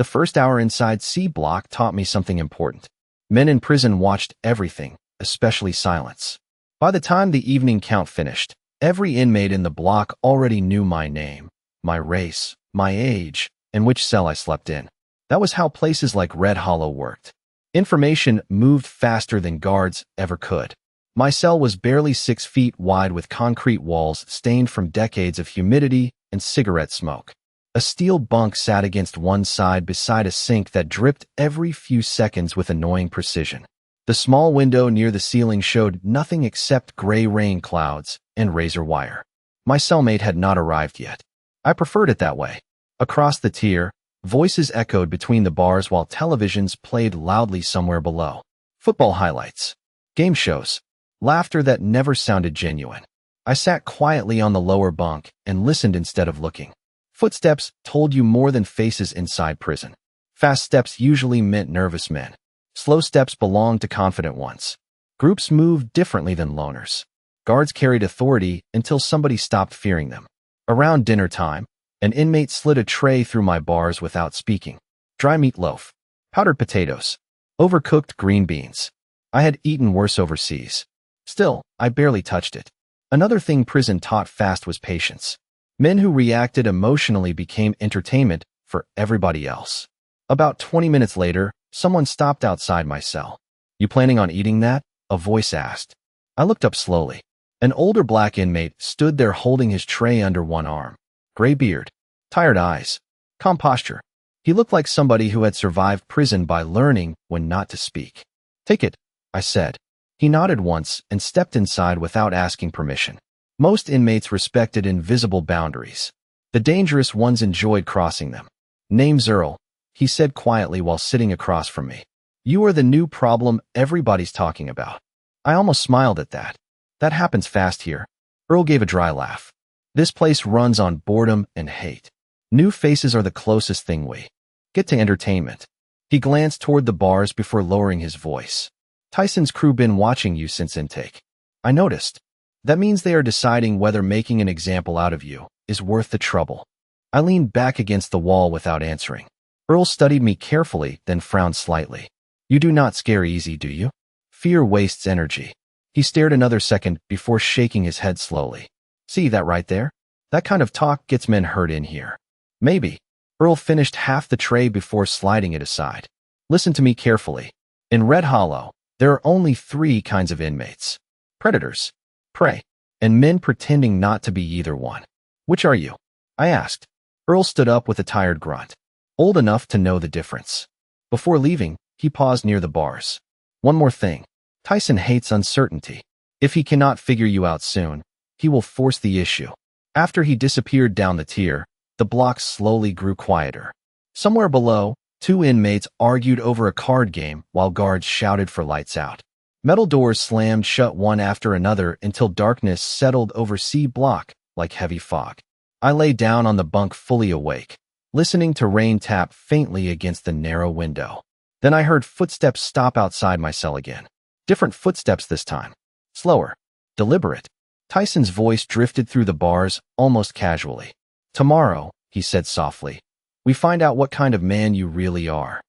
The first hour inside C Block taught me something important. Men in prison watched everything, especially silence. By the time the evening count finished, every inmate in the block already knew my name, my race, my age, and which cell I slept in. That was how places like Red Hollow worked. Information moved faster than guards ever could. My cell was barely 6 feet wide with concrete walls stained from decades of humidity and cigarette smoke. A steel bunk sat against one side beside a sink that dripped every few seconds with annoying precision. The small window near the ceiling showed nothing except gray rain clouds and razor wire. My cellmate had not arrived yet. I preferred it that way. Across the tier, voices echoed between the bars while televisions played loudly somewhere below. Football highlights, game shows, laughter that never sounded genuine. I sat quietly on the lower bunk and listened instead of looking. Footsteps told you more than faces inside prison. Fast steps usually meant nervous men. Slow steps belonged to confident ones. Groups moved differently than loners. Guards carried authority until somebody stopped fearing them. Around dinner time, an inmate slid a tray through my bars without speaking. Dry meatloaf, powdered potatoes, overcooked green beans. I had eaten worse overseas. Still, I barely touched it. Another thing prison taught fast was patience. Men who reacted emotionally became entertainment for everybody else. About 20 minutes later, someone stopped outside my cell. "You planning on eating that?" a voice asked. I looked up slowly. An older black inmate stood there holding his tray under one arm. Gray beard, tired eyes, calm posture. He looked like somebody who had survived prison by learning when not to speak. "Take it," I said. He nodded once and stepped inside without asking permission. Most inmates respected invisible boundaries. The dangerous ones enjoyed crossing them. "Name's Earl," he said quietly while sitting across from me. "You are the new problem everybody's talking about." I almost smiled at that. "That happens fast here." Earl gave a dry laugh. "This place runs on boredom and hate. New faces are the closest thing we get to entertainment." He glanced toward the bars before lowering his voice. "Tyson's crew been watching you since intake." I noticed. "That means they are deciding whether making an example out of you is worth the trouble." I leaned back against the wall without answering. Earl studied me carefully, then frowned slightly. "You do not scare easy, do you? Fear wastes energy." He stared another second before shaking his head slowly. "See that right there? That kind of talk gets men hurt in here." "Maybe." Earl finished half the tray before sliding it aside. "Listen to me carefully. In Red Hollow, there are only 3 kinds of inmates: predators, prey, and men pretending not to be either one. Which are you?" I asked. Earl stood up with a tired grunt. "Old enough to know the difference." Before leaving, he paused near the bars. "One more thing. Tyson hates uncertainty. If he cannot figure you out soon, he will force the issue." After he disappeared down the tier, the block slowly grew quieter. Somewhere below, 2 inmates argued over a card game while guards shouted for lights out. Metal doors slammed shut one after another until darkness settled over C Block like heavy fog. I lay down on the bunk fully awake, listening to rain tap faintly against the narrow window. Then I heard footsteps stop outside my cell again. Different footsteps this time. Slower, deliberate. Tyson's voice drifted through the bars almost casually. "Tomorrow," he said softly, "we find out what kind of man you really are."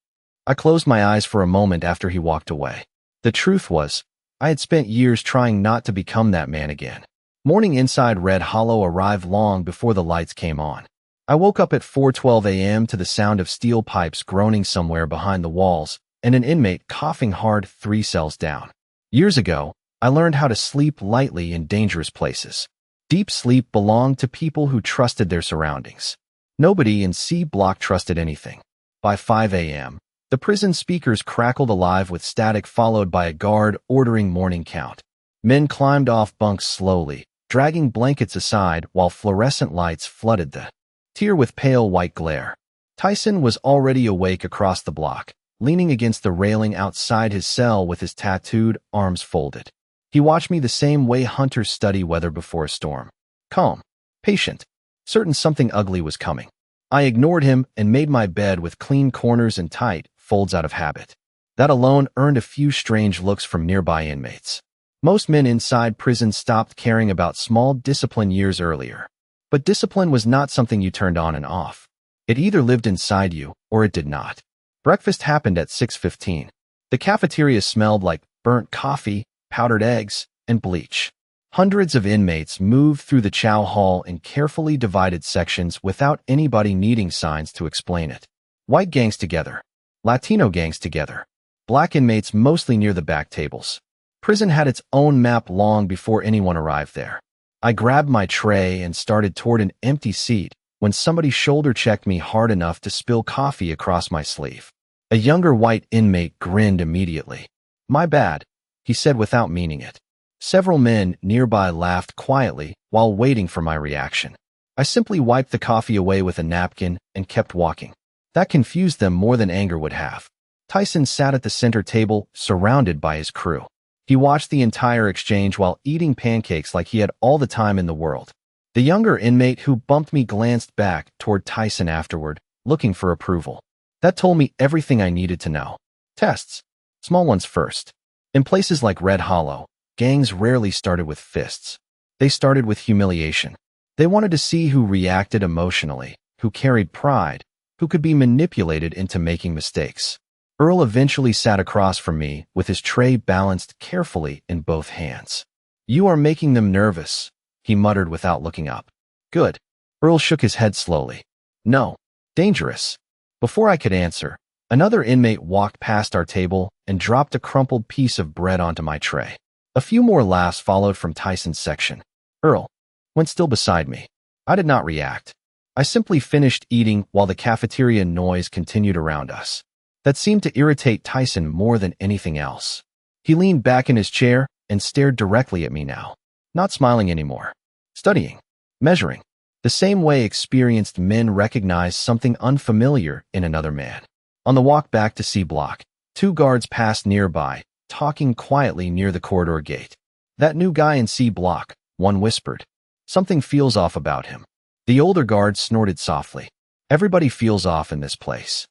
I closed my eyes for a moment after he walked away. The truth was, I had spent years trying not to become that man again. Morning inside Red Hollow arrived long before the lights came on. I woke up at 4:12 a.m. to the sound of steel pipes groaning somewhere behind the walls and an inmate coughing hard 3 cells down. Years ago, I learned how to sleep lightly in dangerous places. Deep sleep belonged to people who trusted their surroundings. Nobody in C Block trusted anything. By 5 a.m., the prison speakers crackled alive with static followed by a guard ordering morning count. Men climbed off bunks slowly, dragging blankets aside while fluorescent lights flooded the tier with pale white glare. Tyson was already awake across the block, leaning against the railing outside his cell with his tattooed arms folded. He watched me the same way hunters study weather before a storm. Calm, patient, certain something ugly was coming. I ignored him and made my bed with clean corners and tight folds out of habit. That alone earned a few strange looks from nearby inmates. Most men inside prison stopped caring about small discipline years earlier. But discipline was not something you turned on and off. It either lived inside you, or it did not. Breakfast happened at 6:15. The cafeteria smelled like burnt coffee, powdered eggs, and bleach. Hundreds of inmates moved through the chow hall in carefully divided sections without anybody needing signs to explain it. White gangs together. Latino gangs together. Black inmates mostly near the back tables. Prison had its own map long before anyone arrived there. I grabbed my tray and started toward an empty seat when somebody shoulder-checked me hard enough to spill coffee across my sleeve. A younger white inmate grinned immediately. "My bad," he said without meaning it. Several men nearby laughed quietly while waiting for my reaction. I simply wiped the coffee away with a napkin and kept walking. That confused them more than anger would have. Tyson sat at the center table, surrounded by his crew. He watched the entire exchange while eating pancakes like he had all the time in the world. The younger inmate who bumped me glanced back toward Tyson afterward, looking for approval. That told me everything I needed to know. Tests. Small ones first. In places like Red Hollow, gangs rarely started with fists. They started with humiliation. They wanted to see who reacted emotionally, who carried pride, who could be manipulated into making mistakes. Earl eventually sat across from me with his tray balanced carefully in both hands. "You are making them nervous," he muttered without looking up. "Good." Earl shook his head slowly. "No. Dangerous." Before I could answer, another inmate walked past our table and dropped a crumpled piece of bread onto my tray. A few more laughs followed from Tyson's section. Earl went still beside me. I did not react. I simply finished eating while the cafeteria noise continued around us. That seemed to irritate Tyson more than anything else. He leaned back in his chair and stared directly at me now. Not smiling anymore. Studying. Measuring. The same way experienced men recognize something unfamiliar in another man. On the walk back to C Block, two guards passed nearby, talking quietly near the corridor gate. "That new guy in C Block," one whispered. "Something feels off about him." The older guard snorted softly. "Everybody feels off in this place."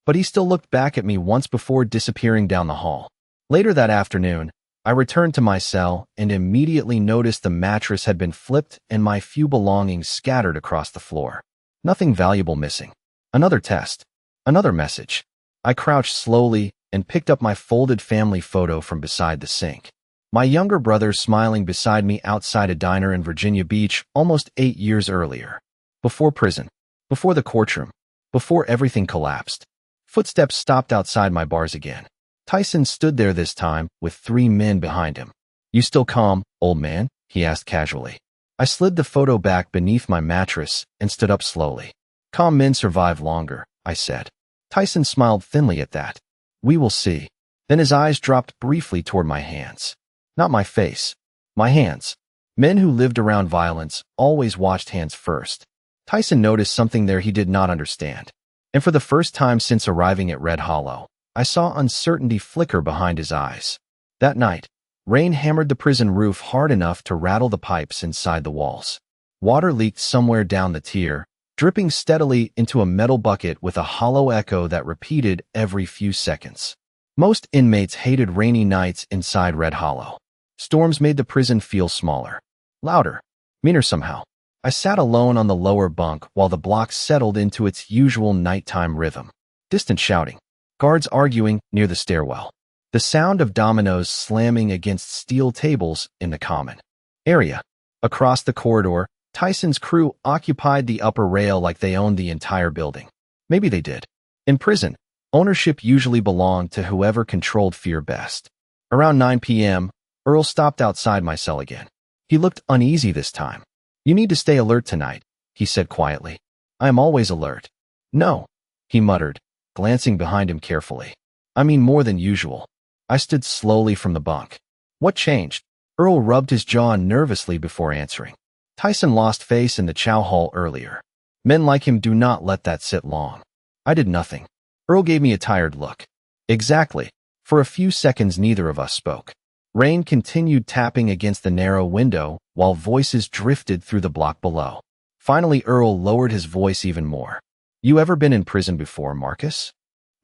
But he still looked back at me once before disappearing down the hall. Later that afternoon, I returned to my cell and immediately noticed the mattress had been flipped and my few belongings scattered across the floor. Nothing valuable missing. Another test. Another message. I crouched slowly and picked up my folded family photo from beside the sink. My younger brother smiling beside me outside a diner in Virginia Beach almost 8 years earlier. Before prison. Before the courtroom. Before everything collapsed. Footsteps stopped outside my bars again. Tyson stood there this time with 3 men behind him. "You still calm, old man?" he asked casually. I slid the photo back beneath my mattress and stood up slowly. "Calm men survive longer," I said. Tyson smiled thinly at that. "We will see." Then his eyes dropped briefly toward my hands. Not my face. My hands. Men who lived around violence always watched hands first. Tyson noticed something there he did not understand. And for the first time since arriving at Red Hollow, I saw uncertainty flicker behind his eyes. That night, rain hammered the prison roof hard enough to rattle the pipes inside the walls. Water leaked somewhere down the tier, dripping steadily into a metal bucket with a hollow echo that repeated every few seconds. Most inmates hated rainy nights inside Red Hollow. Storms made the prison feel smaller, louder, meaner somehow. I sat alone on the lower bunk while the block settled into its usual nighttime rhythm. Distant shouting. Guards arguing near the stairwell. The sound of dominoes slamming against steel tables in the common area. Across the corridor, Tyson's crew occupied the upper rail like they owned the entire building. Maybe they did. In prison, ownership usually belonged to whoever controlled fear best. Around 9 p.m., Earl stopped outside my cell again. He looked uneasy this time. "You need to stay alert tonight," he said quietly. "I am always alert." "No," he muttered, glancing behind him carefully. "I mean more than usual." I stood slowly from the bunk. "What changed?" Earl rubbed his jaw nervously before answering. "Tyson lost face in the chow hall earlier. Men like him do not let that sit long." I did nothing. Earl gave me a tired look. "Exactly." For a few seconds neither of us spoke. Rain continued tapping against the narrow window while voices drifted through the block below. Finally, Earl lowered his voice even more. "You ever been in prison before, Marcus?"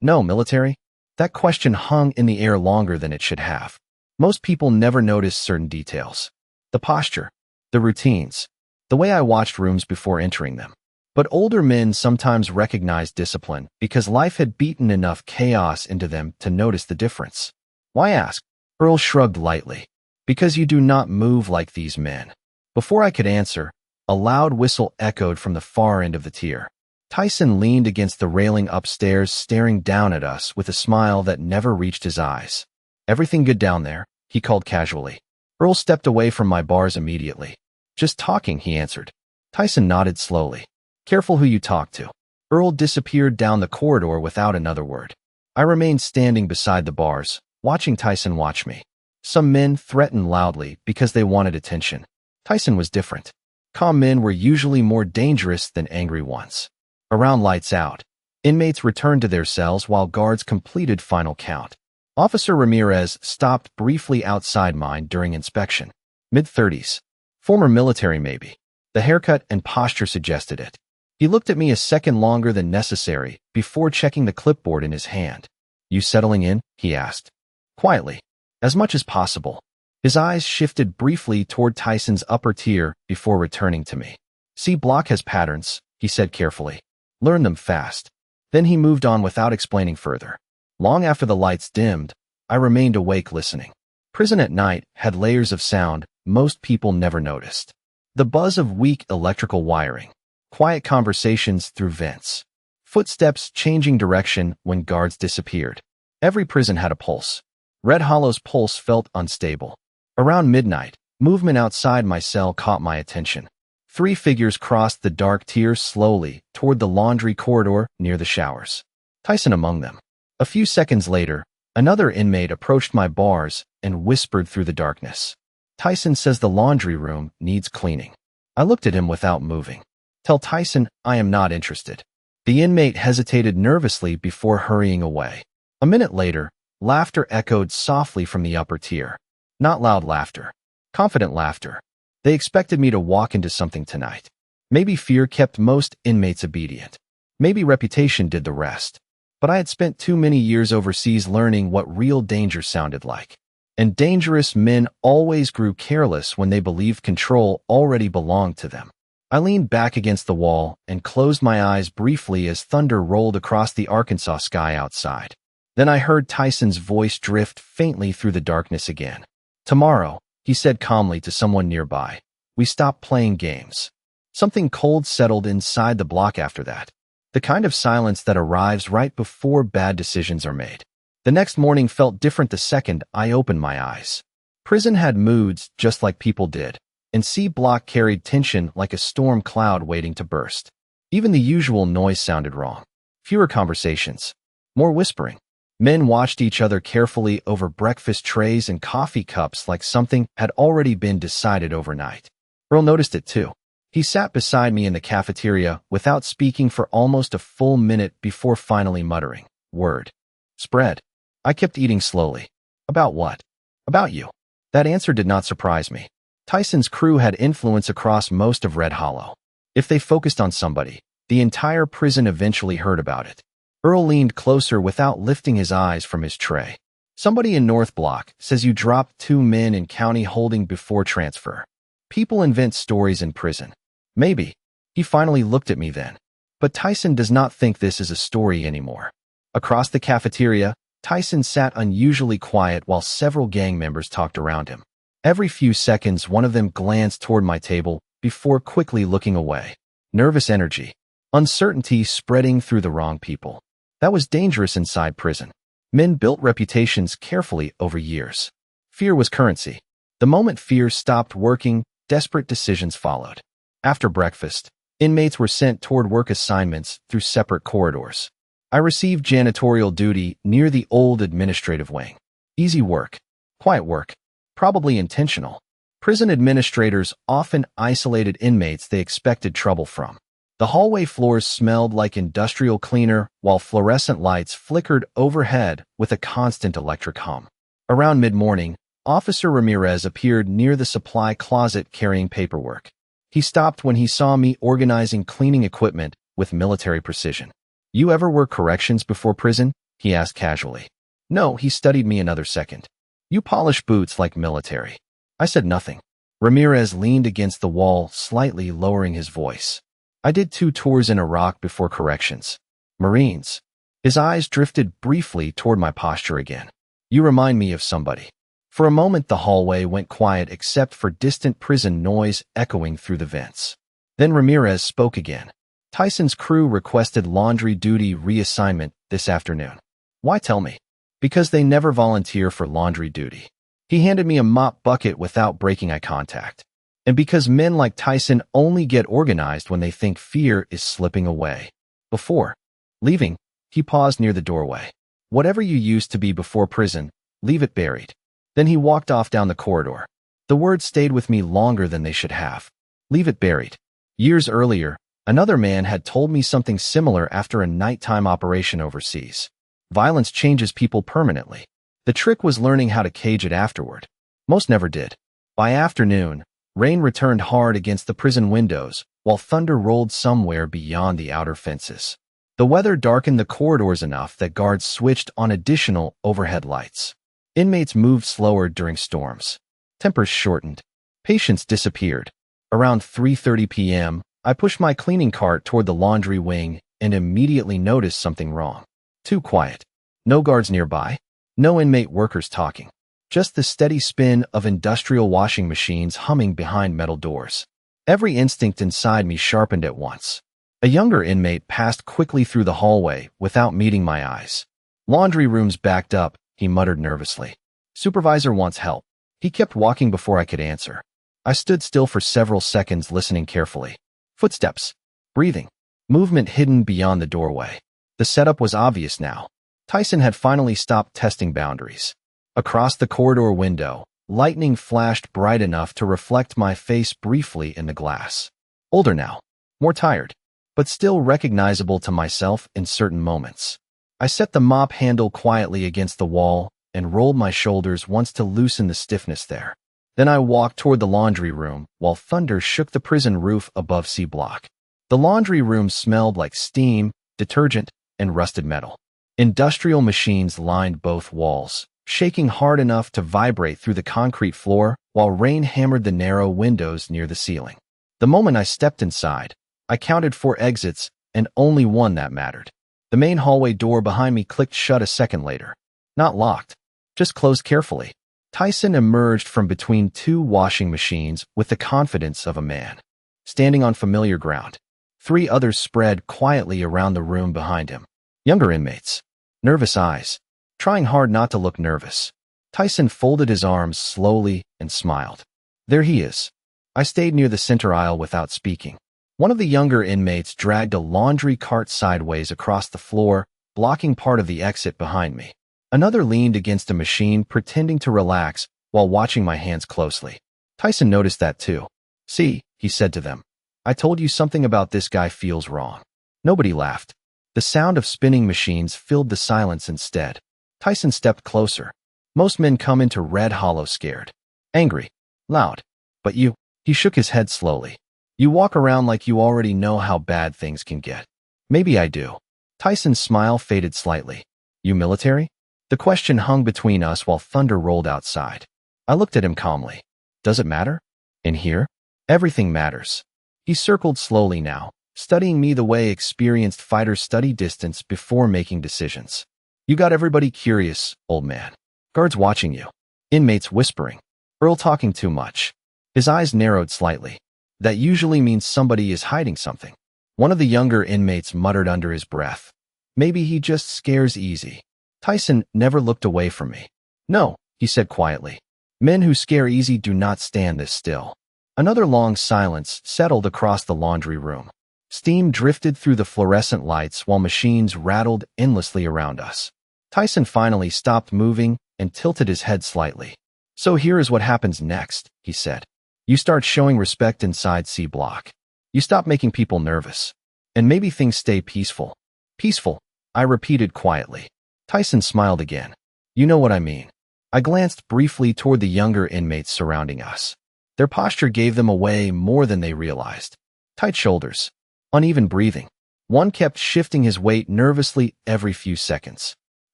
"No, military?" That question hung in the air longer than it should have. Most people never notice certain details. The posture, the routines, the way I watched rooms before entering them. But older men sometimes recognized discipline because life had beaten enough chaos into them to notice the difference. Why ask? Earl shrugged lightly. Because you do not move like these men. Before I could answer, a loud whistle echoed from the far end of the tier. Tyson leaned against the railing upstairs, staring down at us with a smile that never reached his eyes. Everything good down there? He called casually. Earl stepped away from my bars immediately. Just talking, he answered. Tyson nodded slowly. Careful who you talk to. Earl disappeared down the corridor without another word. I remained standing beside the bars, watching Tyson watch me. Some men threatened loudly because they wanted attention. Tyson was different. Calm men were usually more dangerous than angry ones. Around lights out, inmates returned to their cells while guards completed final count. Officer Ramirez stopped briefly outside mine during inspection. Mid-30s. Former military maybe. The haircut and posture suggested it. He looked at me a second longer than necessary before checking the clipboard in his hand. You settling in? He asked. Quietly. As much as possible. His eyes shifted briefly toward Tyson's upper tier before returning to me. C block has patterns, he said carefully. Learn them fast. Then he moved on without explaining further. Long after the lights dimmed, I remained awake listening. Prison at night had layers of sound most people never noticed. The buzz of weak electrical wiring. Quiet conversations through vents. Footsteps changing direction when guards disappeared. Every prison had a pulse. Red Hollow's pulse felt unstable. Around midnight, movement outside my cell caught my attention. 3 figures crossed the dark tiers slowly toward the laundry corridor near the showers. Tyson among them. A few seconds later, another inmate approached my bars and whispered through the darkness. Tyson says the laundry room needs cleaning. I looked at him without moving. Tell Tyson I am not interested. The inmate hesitated nervously before hurrying away. A minute later, laughter echoed softly from the upper tier. Not loud laughter. Confident laughter. They expected me to walk into something tonight. Maybe fear kept most inmates obedient. Maybe reputation did the rest. But I had spent too many years overseas learning what real danger sounded like. And dangerous men always grew careless when they believed control already belonged to them. I leaned back against the wall and closed my eyes briefly as thunder rolled across the Arkansas sky outside. Then I heard Tyson's voice drift faintly through the darkness again. Tomorrow, he said calmly to someone nearby, we stopped playing games. Something cold settled inside the block after that. The kind of silence that arrives right before bad decisions are made. The next morning felt different the second I opened my eyes. Prison had moods just like people did. And C block carried tension like a storm cloud waiting to burst. Even the usual noise sounded wrong. Fewer conversations. More whispering. Men watched each other carefully over breakfast trays and coffee cups like something had already been decided overnight. Earl noticed it too. He sat beside me in the cafeteria without speaking for almost a full minute before finally muttering, "Word. Spread." I kept eating slowly. About what? About you. That answer did not surprise me. Tyson's crew had influence across most of Red Hollow. If they focused on somebody, the entire prison eventually heard about it. Earl leaned closer without lifting his eyes from his tray. Somebody in North Block says you dropped 2 men in county holding before transfer. People invent stories in prison. Maybe. He finally looked at me then. But Tyson does not think this is a story anymore. Across the cafeteria, Tyson sat unusually quiet while several gang members talked around him. Every few seconds, one of them glanced toward my table before quickly looking away. Nervous energy. Uncertainty spreading through the wrong people. That was dangerous inside prison. Men built reputations carefully over years. Fear was currency. The moment fear stopped working, desperate decisions followed. After breakfast, inmates were sent toward work assignments through separate corridors. I received janitorial duty near the old administrative wing. Easy work. Quiet work. Probably intentional. Prison administrators often isolated inmates they expected trouble from. The hallway floors smelled like industrial cleaner while fluorescent lights flickered overhead with a constant electric hum. Around mid-morning, Officer Ramirez appeared near the supply closet carrying paperwork. He stopped when he saw me organizing cleaning equipment with military precision. You ever work corrections before prison? He asked casually. No, he studied me another second. You polish boots like military. I said nothing. Ramirez leaned against the wall, slightly lowering his voice. I did 2 tours in Iraq before corrections. Marines. His eyes drifted briefly toward my posture again. You remind me of somebody. For a moment the hallway went quiet except for distant prison noise echoing through the vents. Then Ramirez spoke again. Tyson's crew requested laundry duty reassignment this afternoon. Why tell me? Because they never volunteer for laundry duty. He handed me a mop bucket without breaking eye contact. And because men like Tyson only get organized when they think fear is slipping away. Before leaving, he paused near the doorway. Whatever you used to be before prison, leave it buried. Then he walked off down the corridor. The words stayed with me longer than they should have. Leave it buried. Years earlier, another man had told me something similar after a nighttime operation overseas. Violence changes people permanently. The trick was learning how to cage it afterward. Most never did. By afternoon, rain returned hard against the prison windows, while thunder rolled somewhere beyond the outer fences. The weather darkened the corridors enough that guards switched on additional overhead lights. Inmates moved slower during storms. Tempers shortened. Patience disappeared. Around 3:30 p.m., I pushed my cleaning cart toward the laundry wing and immediately noticed something wrong. Too quiet. No guards nearby. No inmate workers talking. Just the steady spin of industrial washing machines humming behind metal doors. Every instinct inside me sharpened at once. A younger inmate passed quickly through the hallway without meeting my eyes. Laundry room's backed up, he muttered nervously. Supervisor wants help. He kept walking before I could answer. I stood still for several seconds listening carefully. Footsteps. Breathing. Movement hidden beyond the doorway. The setup was obvious now. Tyson had finally stopped testing boundaries. Across the corridor window, lightning flashed bright enough to reflect my face briefly in the glass. Older now. More tired. But still recognizable to myself in certain moments. I set the mop handle quietly against the wall and rolled my shoulders once to loosen the stiffness there. Then I walked toward the laundry room while thunder shook the prison roof above C block. The laundry room smelled like steam, detergent, and rusted metal. Industrial machines lined both walls, shaking hard enough to vibrate through the concrete floor while rain hammered the narrow windows near the ceiling. The moment I stepped inside, I counted 4 exits and only one that mattered. The main hallway door behind me clicked shut a second later. Not locked, just closed carefully. Tyson emerged from between 2 washing machines with the confidence of a man, standing on familiar ground. 3 others spread quietly around the room behind him. Younger inmates. Nervous eyes. Trying hard not to look nervous. Tyson folded his arms slowly and smiled. There he is. I stayed near the center aisle without speaking. One of the younger inmates dragged a laundry cart sideways across the floor, blocking part of the exit behind me. Another leaned against a machine, pretending to relax while watching my hands closely. Tyson noticed that too. See, he said to them. I told you something about this guy feels wrong. Nobody laughed. The sound of spinning machines filled the silence instead. Tyson stepped closer. Most men come into Red Hollow scared. Angry. Loud. But you, he shook his head slowly. You walk around like you already know how bad things can get. Maybe I do. Tyson's smile faded slightly. You military? The question hung between us while thunder rolled outside. I looked at him calmly. Does it matter? In here? Everything matters. He circled slowly now, studying me the way experienced fighters study distance before making decisions. You got everybody curious, old man. Guards watching you. Inmates whispering. Earl talking too much. His eyes narrowed slightly. That usually means somebody is hiding something. One of the younger inmates muttered under his breath. Maybe he just scares easy. Tyson never looked away from me. No, he said quietly. Men who scare easy do not stand this still. Another long silence settled across the laundry room. Steam drifted through the fluorescent lights while machines rattled endlessly around us. Tyson finally stopped moving and tilted his head slightly. So here is what happens next, he said. You start showing respect inside C block. You stop making people nervous. And maybe things stay peaceful. Peaceful, I repeated quietly. Tyson smiled again. You know what I mean. I glanced briefly toward the younger inmates surrounding us. Their posture gave them away more than they realized. Tight shoulders. Uneven breathing. One kept shifting his weight nervously every few seconds.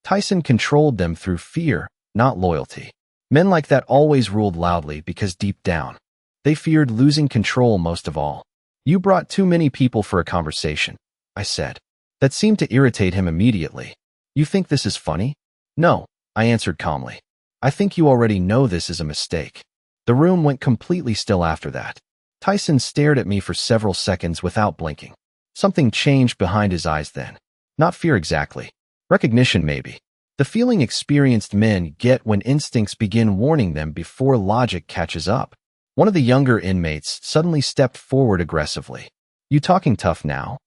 Tyson controlled them through fear, not loyalty. Men like that always ruled loudly because deep down, they feared losing control most of all. You brought too many people for a conversation, I said. That seemed to irritate him immediately. You think this is funny? No, I answered calmly. I think you already know this is a mistake. The room went completely still after that. Tyson stared at me for several seconds without blinking. Something changed behind his eyes then. Not fear exactly. Recognition maybe. The feeling experienced men get when instincts begin warning them before logic catches up. One of the younger inmates suddenly stepped forward aggressively. You talking tough now?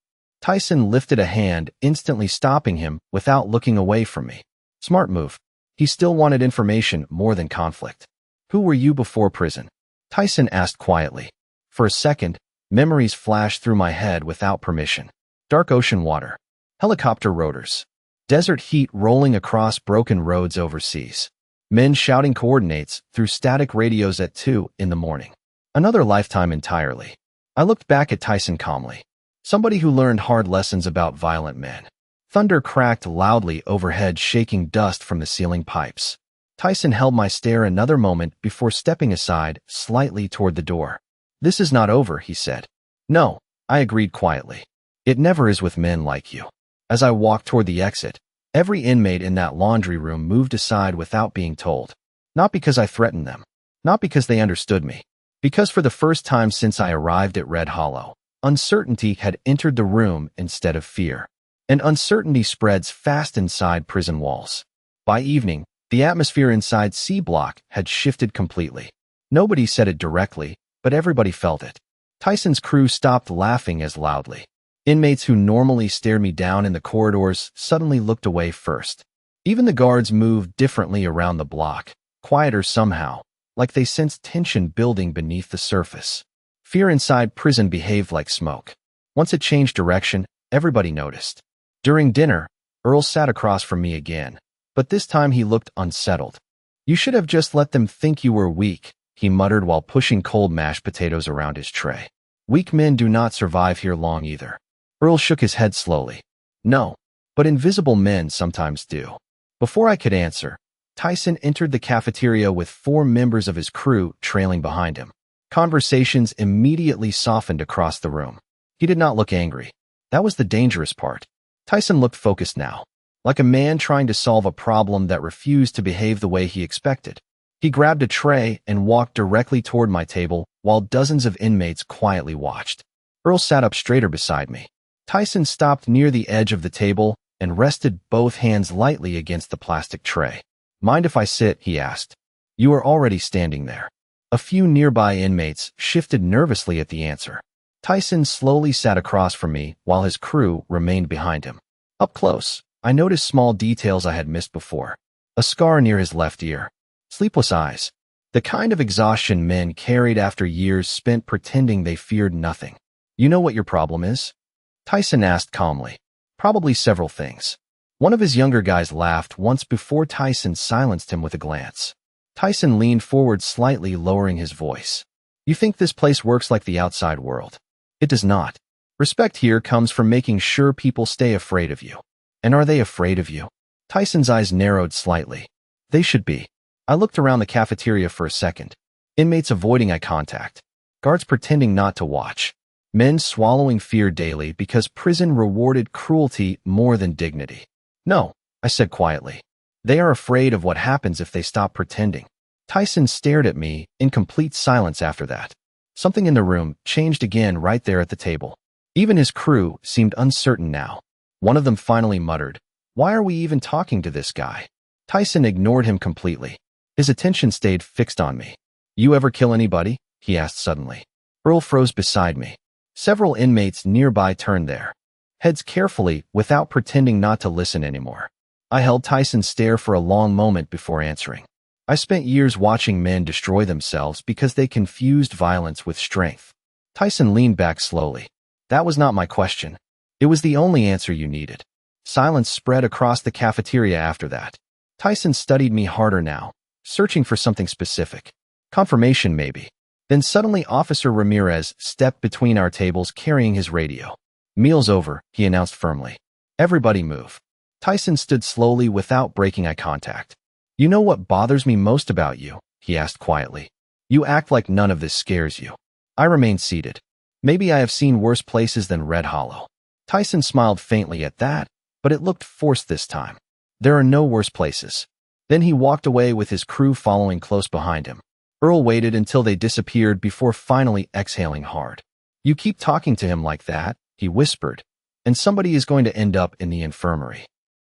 Tyson lifted a hand, instantly stopping him without looking away from me. Smart move. He still wanted information more than conflict. Who were you before prison? Tyson asked quietly. For a second, memories flashed through my head without permission. Dark ocean water. Helicopter rotors. Desert heat rolling across broken roads overseas. Men shouting coordinates through static radios at 2 in the morning. Another lifetime entirely. I looked back at Tyson calmly. Somebody who learned hard lessons about violent men. Thunder cracked loudly overhead, shaking dust from the ceiling pipes. Tyson held my stare another moment before stepping aside slightly toward the door. This is not over, he said. No, I agreed quietly. It never is with men like you. As I walked toward the exit, every inmate in that laundry room moved aside without being told. Not because I threatened them. Not because they understood me. Because for the first time since I arrived at Red Hollow, uncertainty had entered the room instead of fear. And uncertainty spreads fast inside prison walls. By evening, the atmosphere inside C Block had shifted completely. Nobody said it directly, but everybody felt it. Tyson's crew stopped laughing as loudly. Inmates who normally stared me down in the corridors suddenly looked away first. Even the guards moved differently around the block, quieter somehow, like they sensed tension building beneath the surface. Fear inside prison behaved like smoke. Once it changed direction, everybody noticed. During dinner, Earl sat across from me again, but this time he looked unsettled. You should have just let them think you were weak, he muttered while pushing cold mashed potatoes around his tray. Weak men do not survive here long either. Earl shook his head slowly. No, but invisible men sometimes do. Before I could answer, Tyson entered the cafeteria with 4 members of his crew trailing behind him. Conversations immediately softened across the room. He did not look angry. That was the dangerous part. Tyson looked focused now, like a man trying to solve a problem that refused to behave the way he expected. He grabbed a tray and walked directly toward my table while dozens of inmates quietly watched. Earl sat up straighter beside me. Tyson stopped near the edge of the table and rested both hands lightly against the plastic tray. Mind if I sit? He asked. You are already standing there. A few nearby inmates shifted nervously at the answer. Tyson slowly sat across from me while his crew remained behind him. Up close, I noticed small details I had missed before. A scar near his left ear. Sleepless eyes. The kind of exhaustion men carried after years spent pretending they feared nothing. You know what your problem is? Tyson asked calmly. Probably several things. One of his younger guys laughed once before Tyson silenced him with a glance. Tyson leaned forward slightly, lowering his voice. You think this place works like the outside world? It does not. Respect here comes from making sure people stay afraid of you. And are they afraid of you? Tyson's eyes narrowed slightly. They should be. I looked around the cafeteria for a second. Inmates avoiding eye contact. Guards pretending not to watch. Men swallowing fear daily because prison rewarded cruelty more than dignity. No, I said quietly. They are afraid of what happens if they stop pretending. Tyson stared at me in complete silence after that. Something in the room changed again right there at the table. Even his crew seemed uncertain now. One of them finally muttered, "Why are we even talking to this guy?" Tyson ignored him completely. His attention stayed fixed on me. You ever kill anybody? He asked suddenly. Earl froze beside me. Several inmates nearby turned their heads carefully without pretending not to listen anymore. I held Tyson's stare for a long moment before answering. I spent years watching men destroy themselves because they confused violence with strength. Tyson leaned back slowly. That was not my question. It was the only answer you needed. Silence spread across the cafeteria after that. Tyson studied me harder now, searching for something specific. Confirmation, maybe. Then suddenly Officer Ramirez stepped between our tables carrying his radio. Meal's over, he announced firmly. Everybody move. Tyson stood slowly without breaking eye contact. You know what bothers me most about you? He asked quietly. You act like none of this scares you. I remained seated. Maybe I have seen worse places than Red Hollow. Tyson smiled faintly at that, but it looked forced this time. There are no worse places. Then he walked away with his crew following close behind him. Earl waited until they disappeared before finally exhaling hard. You keep talking to him like that, he whispered, and somebody is going to end up in the infirmary.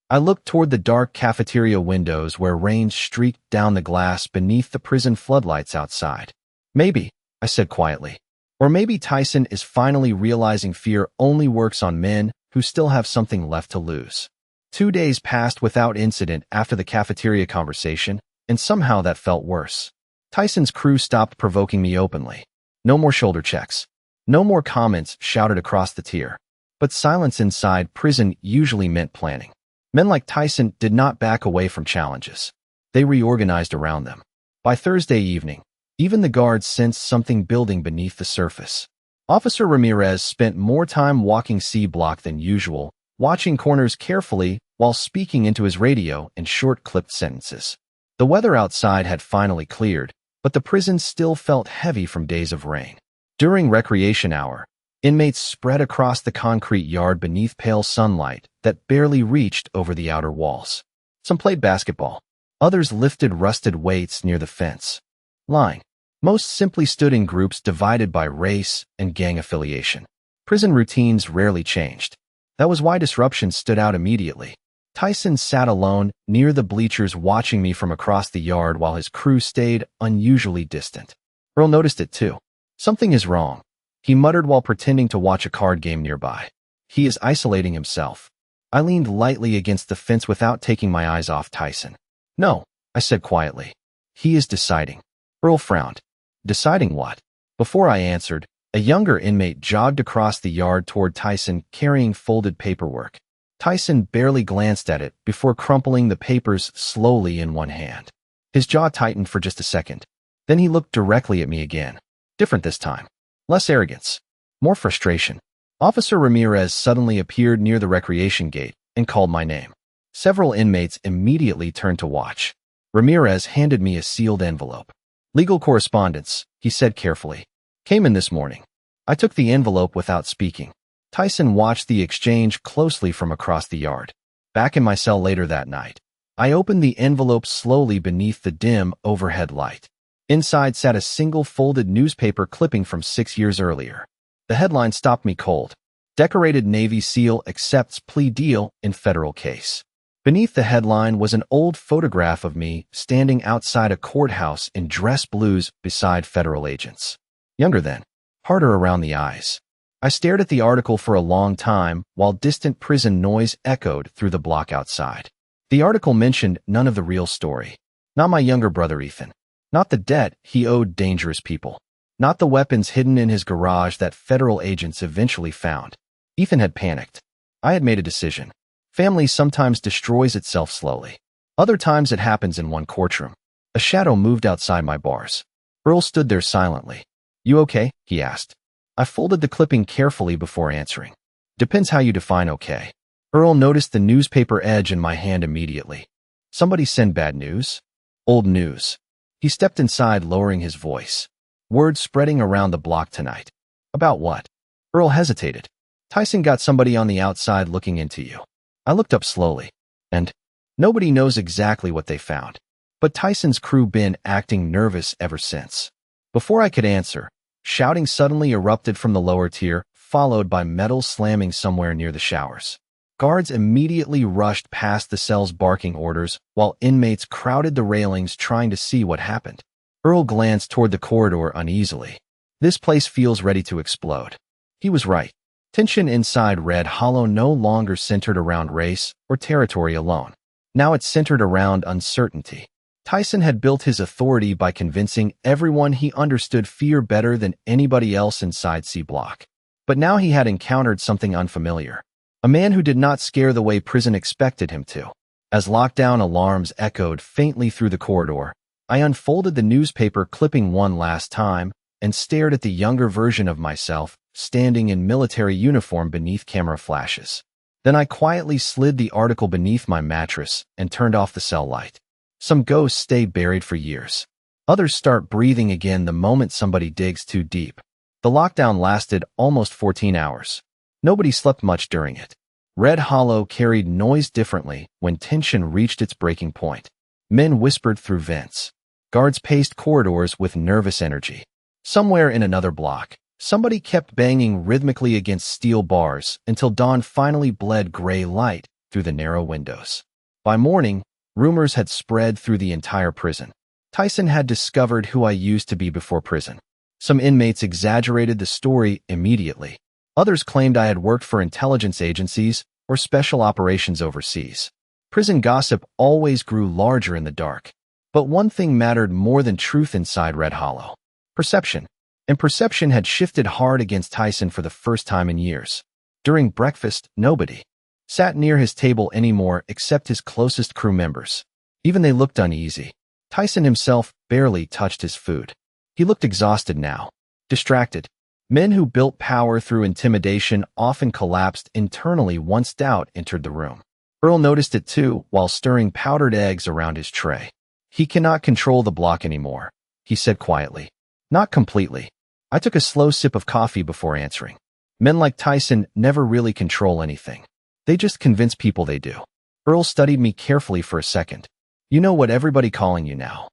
I looked toward the dark cafeteria windows where rain streaked down the glass beneath the prison floodlights outside. Maybe, I said quietly. Or maybe Tyson is finally realizing fear only works on men who still have something left to lose. 2 days passed without incident after the cafeteria conversation, and somehow that felt worse. Tyson's crew stopped provoking me openly. No more shoulder checks. No more comments shouted across the tier. But silence inside prison usually meant planning. Men like Tyson did not back away from challenges. They reorganized around them. By Thursday evening, even the guards sensed something building beneath the surface. Officer Ramirez spent more time walking C block than usual, watching corners carefully while speaking into his radio in short clipped sentences. The weather outside had finally cleared, but the prison still felt heavy from days of rain. During recreation hour, inmates spread across the concrete yard beneath pale sunlight that barely reached over the outer walls. Some played basketball. Others lifted rusted weights near the fence. Lying. Most simply stood in groups divided by race and gang affiliation. Prison routines rarely changed. That was why disruption stood out immediately. Tyson sat alone near the bleachers watching me from across the yard while his crew stayed unusually distant. Earl noticed it too. Something is wrong, he muttered while pretending to watch a card game nearby. He is isolating himself. I leaned lightly against the fence without taking my eyes off Tyson. No, I said quietly. He is deciding. Earl frowned. Deciding what? Before I answered, a younger inmate jogged across the yard toward Tyson carrying folded paperwork. Tyson barely glanced at it before crumpling the papers slowly in one hand. His jaw tightened for just a second. Then he looked directly at me again. Different this time. Less arrogance. More frustration. Officer Ramirez suddenly appeared near the recreation gate and called my name. Several inmates immediately turned to watch. Ramirez handed me a sealed envelope. Legal correspondence, he said carefully. Came in this morning. I took the envelope without speaking. Tyson watched the exchange closely from across the yard. Back in my cell later that night, I opened the envelope slowly beneath the dim overhead light. Inside sat a single folded newspaper clipping from 6 years earlier. The headline stopped me cold. Decorated Navy SEAL accepts plea deal in federal case. Beneath the headline was an old photograph of me standing outside a courthouse in dress blues beside federal agents. Younger then, harder around the eyes. I stared at the article for a long time while distant prison noise echoed through the block outside. The article mentioned none of the real story. Not my younger brother Ethan. Not the debt he owed dangerous people. Not the weapons hidden in his garage that federal agents eventually found. Ethan had panicked. I had made a decision. Family sometimes destroys itself slowly. Other times it happens in one courtroom. A shadow moved outside my bars. Earl stood there silently. You okay? He asked. I folded the clipping carefully before answering. Depends how you define okay. Earl noticed the newspaper edge in my hand immediately. Somebody send bad news? Old news. He stepped inside, lowering his voice. Word spreading around the block tonight. About what? Earl hesitated. Tyson got somebody on the outside looking into you. I looked up slowly. And nobody knows exactly what they found. But Tyson's crew been acting nervous ever since. Before I could answer, shouting suddenly erupted from the lower tier, followed by metal slamming somewhere near the showers. Guards immediately rushed past the cells barking orders, while inmates crowded the railings trying to see what happened. Earl glanced toward the corridor uneasily. This place feels ready to explode. He was right. Tension inside Red Hollow no longer centered around race or territory alone. Now it's centered around uncertainty. Tyson had built his authority by convincing everyone he understood fear better than anybody else inside C Block. But now he had encountered something unfamiliar. A man who did not scare the way prison expected him to. As lockdown alarms echoed faintly through the corridor, I unfolded the newspaper clipping one last time and stared at the younger version of myself standing in military uniform beneath camera flashes. Then I quietly slid the article beneath my mattress and turned off the cell light. Some ghosts stay buried for years. Others start breathing again the moment somebody digs too deep. The lockdown lasted almost 14 hours. Nobody slept much during it. Red Hollow carried noise differently when tension reached its breaking point. Men whispered through vents. Guards paced corridors with nervous energy. Somewhere in another block, somebody kept banging rhythmically against steel bars until dawn finally bled gray light through the narrow windows. By morning, rumors had spread through the entire prison. Tyson had discovered who I used to be before prison. Some inmates exaggerated the story immediately. Others claimed I had worked for intelligence agencies or special operations overseas. Prison gossip always grew larger in the dark. But one thing mattered more than truth inside Red Hollow: perception. And perception had shifted hard against Tyson for the first time in years. During breakfast, nobody sat near his table anymore except his closest crew members. Even they looked uneasy. Tyson himself barely touched his food. He looked exhausted now, distracted. Men who built power through intimidation often collapsed internally once doubt entered the room. Earl noticed it too while stirring powdered eggs around his tray. "He cannot control the block anymore," he said quietly. "Not completely." I took a slow sip of coffee before answering. Men like Tyson never really control anything. They just convince people they do. Earl studied me carefully for a second. "You know what everybody calling you now?"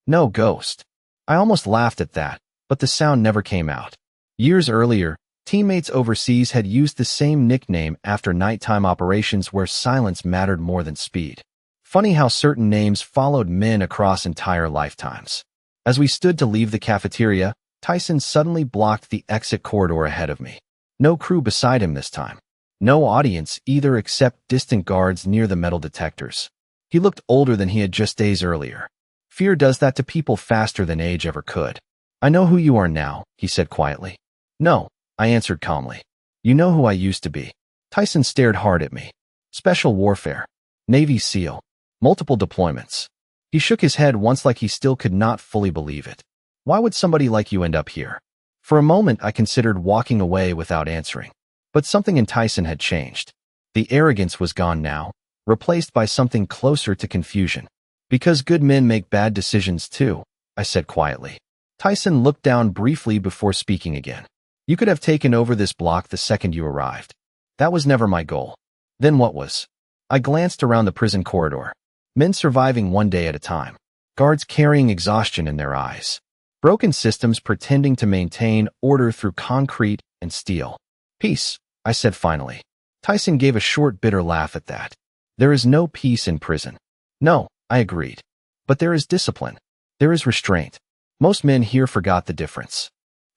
"No, Ghost." I almost laughed at that, but the sound never came out. Years earlier, teammates overseas had used the same nickname after nighttime operations where silence mattered more than speed. Funny how certain names followed men across entire lifetimes. As we stood to leave the cafeteria, Tyson suddenly blocked the exit corridor ahead of me. No crew beside him this time. No audience either except distant guards near the metal detectors. He looked older than he had just days earlier. Fear does that to people faster than age ever could. "I know who you are now," he said quietly. "No," I answered calmly. "You know who I used to be." Tyson stared hard at me. "Special warfare. Navy SEAL. Multiple deployments." He shook his head once like he still could not fully believe it. "Why would somebody like you end up here?" For a moment I considered walking away without answering. But something in Tyson had changed. The arrogance was gone now, replaced by something closer to confusion. "Because good men make bad decisions too," I said quietly. Tyson looked down briefly before speaking again. "You could have taken over this block the second you arrived." "That was never my goal." "Then what was?" I glanced around the prison corridor. Men surviving one day at a time. Guards carrying exhaustion in their eyes. Broken systems pretending to maintain order through concrete and steel. "Peace," I said finally. Tyson gave a short, bitter laugh at that. "There is no peace in prison." "No," I agreed. "But there is discipline. There is restraint." Most men here forgot the difference.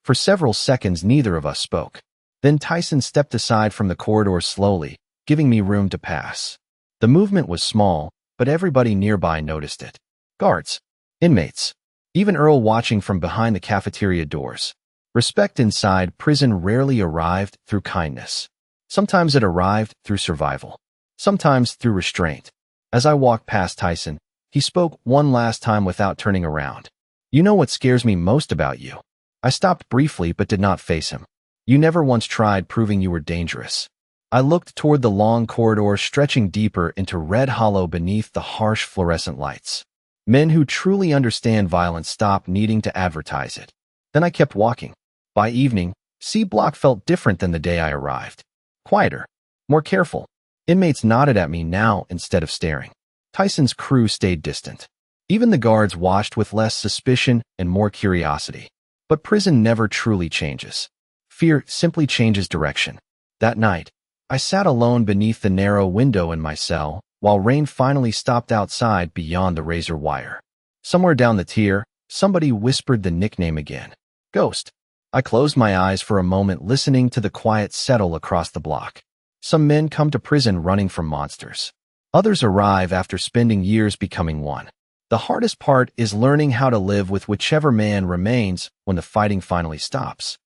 For several seconds, neither of us spoke. Then Tyson stepped aside from the corridor slowly, giving me room to pass. The movement was small, but everybody nearby noticed it. Guards, inmates, even Earl watching from behind the cafeteria doors. Respect inside prison rarely arrived through kindness. Sometimes it arrived through survival. Sometimes through restraint. As I walked past Tyson, he spoke one last time without turning around. "You know what scares me most about you?" I stopped briefly but did not face him. "You never once tried proving you were dangerous." I looked toward the long corridor stretching deeper into Red Hollow beneath the harsh fluorescent lights. Men who truly understand violence stop needing to advertise it. Then I kept walking. By evening, C Block felt different than the day I arrived. Quieter. More careful. Inmates nodded at me now instead of staring. Tyson's crew stayed distant. Even the guards watched with less suspicion and more curiosity. But prison never truly changes. Fear simply changes direction. That night, I sat alone beneath the narrow window in my cell, while rain finally stopped outside beyond the razor wire. Somewhere down the tier, somebody whispered the nickname again. "Ghost." I closed my eyes for a moment, listening to the quiet settle across the block. Some men come to prison running from monsters. Others arrive after spending years becoming one. The hardest part is learning how to live with whichever man remains when the fighting finally stops.